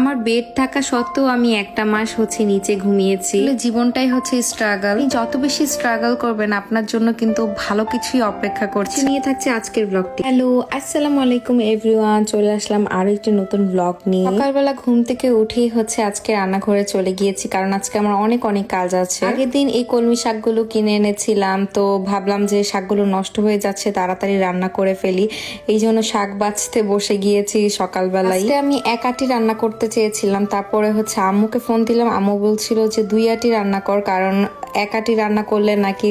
আমার বেড থাকা সত্ত্বেও আমি একটা মাস নিচে ঘুমিয়েছি। জীবনটাই স্ট্রাগল। যত বেশি স্ট্রাগল করবেন আপনার জন্য কিন্তু ভালো কিছুই অপেক্ষা করছে। নিয়ে থাকছে আজকের ব্লগটি। হ্যালো, আসসালামু আলাইকুম এভরিওয়ান। চলে আসলাম আরো একটি নতুন ব্লগ নিয়ে। সকালবেলা ঘুম থেকে উঠেই আজকে রান্নাঘরে চলে গিয়েছি, কারণ আজকে আমার অনেক কাজ আছে। আগের দিন এই কলমি শাকগুলো কিনে এনেছিলাম, তো ভাবলাম যে শাকগুলো নষ্ট হয়ে যাচ্ছে, তাড়াতাড়ি রান্না করে ফেলি। এই জন্য শাক বাছতে বসে গিয়েছি সকালবেলায়। আমি এক আটি রান্না করতে চেয়েছিলাম, তারপরে আম্মুকে ফোন দিলাম। আম্মু বলছিল যে 2 আটি রান্না কর, কারণ এক আটি রান্না করলে নাকি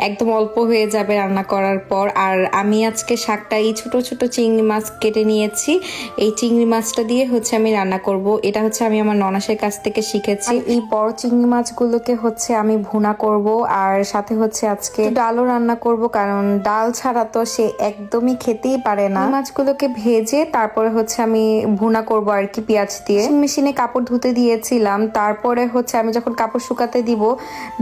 একদম অল্প হয়ে যাবে রান্না করার পর। আর আমি আজকে শাকটা এই ছোট ছোট চিংড়ি মাছ কেটে নিয়েছি। এই চিংড়ি মাছটা দিয়ে আমি রান্না করব। এটা আমি আমার ননাসের কাছ থেকে শিখেছি। এই বড় চিংড়ি মাছগুলোকে আমি ভুনা করব, আর সাথে আজকে ডালও রান্না করব, কারণ ডাল ছাড়া তো সে একদমই খেতেই পারে না। মাছগুলোকে ভেজে তারপরে আমি ভুনা করব আর কি, পেঁয়াজ দিয়ে। মেশিনে কাপড় ধুতে দিয়েছিলাম, তারপরে আমি যখন কাপড় শুকাতে দিব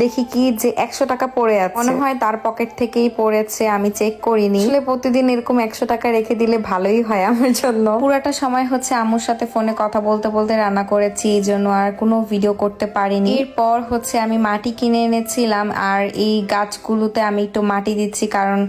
দেখি কি যে 100 টাকা পড়ে আছে। মনে হয় তার পকেট থেকেই পড়েছে, আমি চেক করিনি। আসলে প্রতিদিন এরকম 100 টাকা রেখে দিলে ভালোই হয় আমার জন্য। পুরাটা সময় আম্মুর সাথে ফোনে কথা বলতে বলতে রান্না করেছি, এই জন্য আর কোনো ভিডিও করতে পারিনি। এরপর আমি মাটি কিনে এনেছিলাম, আর এই গাছগুলোতে আমি একটু মাটি দিচ্ছি, কারণ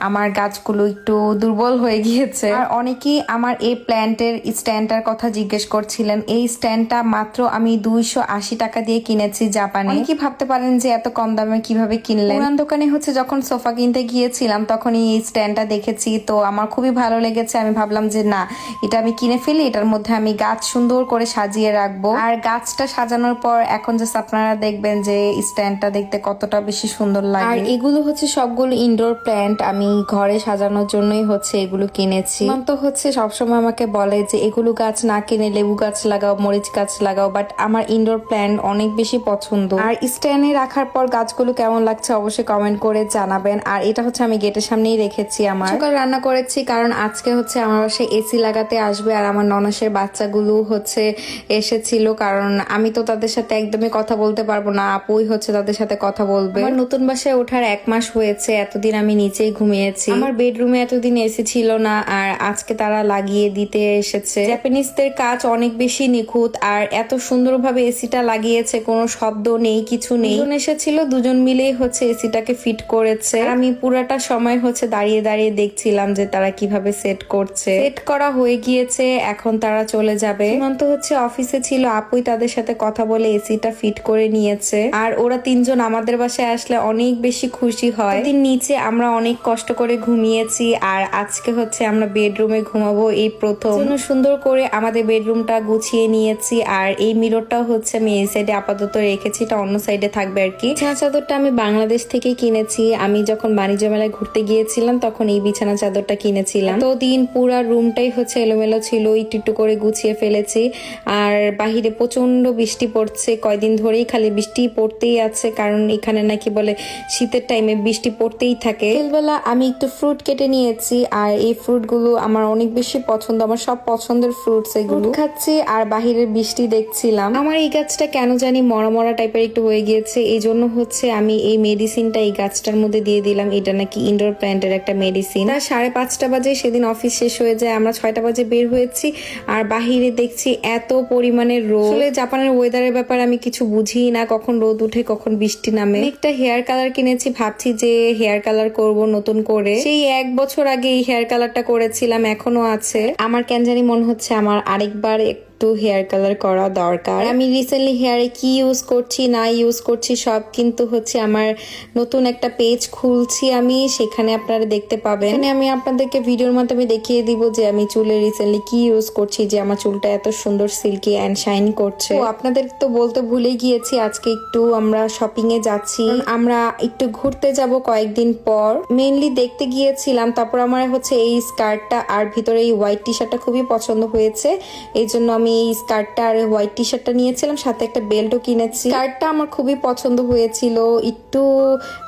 আমার গাছগুলো একটু দুর্বল হয়ে গিয়েছে। আর অনেকেই আমার এই প্ল্যান্টের স্ট্যান্ডটার কথা জিজ্ঞেস করছিলেন। এই স্ট্যান্ডটা মাত্র আমি 280 টাকা দিয়ে কিনেছি জাপানে। অনেকেই ভাবতে পারেন যে এত কম দামে কিভাবে কিনলেন। পুরান দোকানে যখন সোফা কিনতে গিয়েছিলাম তখন এই স্ট্যান্ডটা দেখেছি, তো আমার খুবই ভালো লেগেছে। আমি ভাবলাম যে না, এটা আমি কিনে ফেলি, এটার মধ্যে আমি গাছ সুন্দর করে সাজিয়ে রাখবো। আর গাছটা সাজানোর পর এখন জাস্ট আপনারা দেখবেন যে স্ট্যান্ডটা দেখতে কতটা বেশি সুন্দর লাগে। আর এগুলো সবগুলো ইনডোর প্ল্যান্ট, আমি ঘরে সাজানোর জন্যই এগুলো কিনেছি। তো সবসময় আমাকে বলে যে এগুলো গাছ না কিনে লেবু গাছ লাগাও, মরিচ গাছ লাগাও, বাট আমার ইনডোর প্ল্যান্ট অনেক বেশি পছন্দ। আর স্ট্যান্ডে রাখার পর গাছগুলো কেমন লাগছে অবশ্যই কমেন্ট করে জানাবেন। আর এটা আমি গেটের সামনেই রেখেছি। আমার সকাল রান্না করেছি, কারণ আজকে আমার বাসায় এসি লাগাতে আসবে, আর আমার ননাসের বাচ্চাগুলো এসেছিল, কারণ আমি তো তাদের সাথে একদমই কথা বলতে পারবো না, আপুই তাদের সাথে কথা বলবে। আমার নতুন বাসায় ওঠার 1 মাস হয়েছে, এতদিন আমি নিচেই ঘুমিয়েছি। আমার বেডরুমে এতদিন এসি ছিল না, আর আজকে তারা লাগিয়ে দিতে এসেছে। জাপানিজদের কাজ অনেক বেশি নিখুঁত, আর এত সুন্দরভাবে এসিটা লাগিয়েছে, কোনো শব্দ নেই, কিছু নেই। দুজন এসেছিল, দুজন মিলেই এসিটাকে ফিট করেছে। আমি পুরাটা সময় দাঁড়িয়ে দাঁড়িয়ে দেখছিলাম যে তারা কিভাবে সেট করছে। সেট করা হয়ে গিয়েছে, এখন তারা চলে যাবে। সীমান্ত অফিসে ছিল, আপুই তাদের সাথে কথা বলে এসিটা ফিট করে নিয়েছে। আর ওরা 3 জন আমাদের বাসায় আসলে অনেক বেশি খুশি হয়। দিন নিচে আমরা অনেক কষ্ট করে ঘুমিয়েছি, আর আজকে আমরা বেডরুমে ঘুমাবো এই প্রথম। সুন্দর করে আমাদের বেডরুমটা গুছিয়ে নিয়েছি, আর এই মিররটাও আমি এই সাইডে আপাতত রেখেছি, এটা অন্য সাইডে থাকবে আর কি। বিছানা চাদরটা আমি বাংলাদেশ থেকে কিনেছি। আমি যখন বাণিজ্য মেলায় ঘুরতে গিয়েছিলাম তখন এই বিছানা চাদরটা কিনেছিলাম। তো দিন পুরা রুমটাই এলোমেলো ছিল, একটু একটু করে গুছিয়ে ফেলেছি। আর বাহিরে প্রচন্ড বৃষ্টি পড়ছে, কয়দিন ধরেই খালি বৃষ্টি পড়তেই আছে, কারণ এখানে নাকি বলে শীতের টাইমে বৃষ্টি পড়তেই থাকে। বিকেলবেলা আমি একটু ফ্রুট কেটে নিয়েছি, আর এই ফ্রুটগুলো আমার অনেক বেশি পছন্দ, আমার সব পছন্দের ফ্রুটস এগুলো। খাচ্ছি আর বাহিরের বৃষ্টি দেখছিলাম। আমার এই গাছটা কেন জানি মরা মরা টাইপের একটু হয়ে গিয়েছে, এই জন্য আমি এই মেডিসিনটা এই গাছটার মধ্যে দিয়ে দিলাম। এটা নাকি ইনডোর প্ল্যান্টের একটা মেডিসিন। 5:30 বাজে সেদিন অফিস শেষ হয়ে যায়, আমরা 6টা বাজে বের হয়েছি, আর বাহিরে দেখছি এত পরিমাণের রোদ। আসলে জাপানের ওয়েদারের ব্যাপারে আমি কিছু বুঝি না, কখন রোদ উঠে কখন বৃষ্টি নামে। একটা হেয়ার কালার কিনেছি, ভাবছি যে হেয়ার কালার করব নতুন করে। সেই 1 বছর আগে এই হেয়ার কালারটা করেছিলাম, এখনো আছে। আমার কেন জানি মনে হচ্ছে আমার আরেকবার একটু হেয়ার কালার করা দরকার। আমি রিসেন্টলি হেয়ারে কি ইউজ করছি না ইউজ করছি সব কিন্তু আমার নতুন একটা পেজ খুলছি আমি, সেখানে আপনারা দেখতে পাবেন। এখানে আমি আপনাদেরকে ভিডিওর মাধ্যমে দেখিয়ে দিব যে আমি চুলে রিসেন্টলি কি ইউজ করছি, যে আমার চুলটা এত সুন্দর সিল্কি অ্যান্ড শাইন করছে। তো আপনাদের তো বলতে ভুলে গিয়েছি, আজকে একটু আমরা শপিং এ যাচ্ছি, আমরা একটু ঘুরতে যাব কয়েকদিন পর। মেইনলি দেখতে গিয়েছিলাম, তারপর আমার এই স্কার্টটা আর ভিতরে এই হোয়াইট টি শার্টটা খুবই পছন্দ হয়েছে, এই জন্য আমি এই স্কার্টটা আর হোয়াইট টি শার্টটা নিয়েছিলাম, সাথে একটা বেল্টও কিনেছি। স্কার্টটা আমার খুবই পছন্দ হয়েছিল, একটু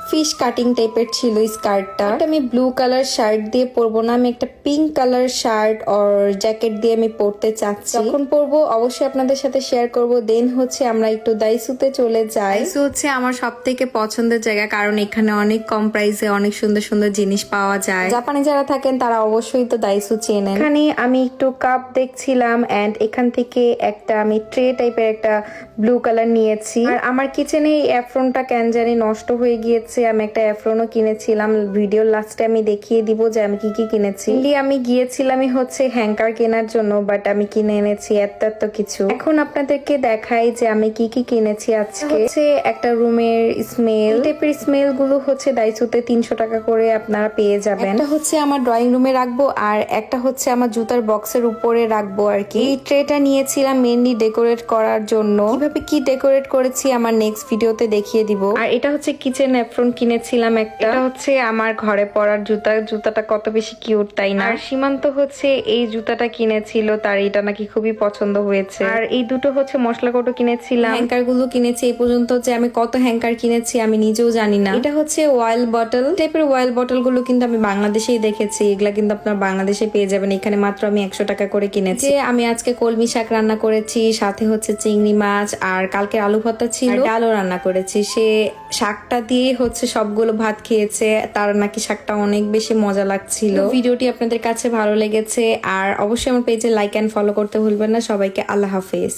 ফিশ কাটিং টাইপের ছিল স্কার্টটা। আমি ব্লু কালার শার্ট দিয়ে পরবো না, আমি একটা পিঙ্ক কালার শার্ট আর জ্যাকেট দিয়ে আমি পরতে চাচ্ছি। যখন পরবো অবশ্যই আপনাদের সাথে শেয়ার করব। দেন হচ্ছে আমরা একটু দাইসুতে চলে যাই। দাইসু হচ্ছে আমার সব থেকে পছন্দের জায়গা, কারণ এখানে অনেক কম প্রাইসে অনেক সুন্দর সুন্দর জিনিস পাওয়া যায়। জাপানে যারা থাকেন তারা অবশ্যই তো দাইসু চেনেন। এখানে আমি একটু কাপ দেখছিলাম এন্ড এখান থেকে একটা আমি ট্রে টাইপের একটা ব্লু কালার নিয়েছি। আর আমার কিচেনে এই অ্যাফ্রনটা কেন জানি নষ্ট হয়ে গিয়েছে। আমি একটা অ্যাফ্রনও কিনেছিলাম, ভিডিওর লাস্টে আমি দেখিয়ে দিব যে আমি কি কি কিনেছি। আমি গিয়েছিলামই হচ্ছে হ্যাঙ্কার কেনার জন্য, বাট আমি কিনে এনেছি এত কিছু। এখন আপনাদেরকে দেখাই যে আমি কি কি কিনেছি আজকে। হচ্ছে একটা রুমের স্মেল টাইপের স্মেল গুলো হচ্ছে দাইসুতে 300 টাকা করে আপনারা পেয়ে যাবেন। একটা হচ্ছে আমার ড্রয়িং রুমে রাখবো আর একটা হচ্ছে আমার জুতার বক্সের উপরে রাখবো আর কি। এই ট্রেটা নিয়েছিলাম মেনলি ডেকোরেট করার জন্য। কিভাবে কি ডেকোরেট করেছি আমার নেক্সট ভিডিওতে দেখিয়ে দিব। আর এটা হচ্ছে কিচেন অ্যাপ্রন কিনেছিলাম একটা। এটা হচ্ছে আমার ঘরে পরার জুতাটা কত বেশি কিউট তাই না। আর সীমান্ত হচ্ছে এই জুতাটা কিনেছিল, তার এটা নাকি খুবই পছন্দ হয়েছে। আর এই দুটো হচ্ছে মশলা কৌটো কিনেছিলাম। হ্যাঙ্কার গুলো কিনেছি এই পর্যন্ত, যে আমি কত হ্যাঙ্কার কিনেছি আমি নিজেও জানি না। এটা হচ্ছে ওয়াইল বটল টাইপের। ওয়াইল বটল গুলো কিন্তু আমি বাংলাদেশেই দেখেছি, এগুলা কিন্তু আপনার বাংলাদেশে পেয়ে যাবেন। এখানে মাত্র আমি 100 টাকা করে কিনেছি। আমি আজকে কলমি শাক রান্না করেছি, সাথে হচ্ছে চিংড়ি মাছ, আর কালকে আলু ভর্তা ছিল, ডালও রান্না করেছি। সে শাকটা দিয়ে হচ্ছে সবগুলো ভাত খেয়েছে, তার নাকি শাকটা অনেক বেশি মজা লাগছিল। ভিডিওটি আপনাদের কাছে ভালো লেগেছে আর অবশ্যই আমার পেজে লাইক এন্ড ফলো করতে ভুলবেন না। সবাইকে আল্লাহ হাফেজ।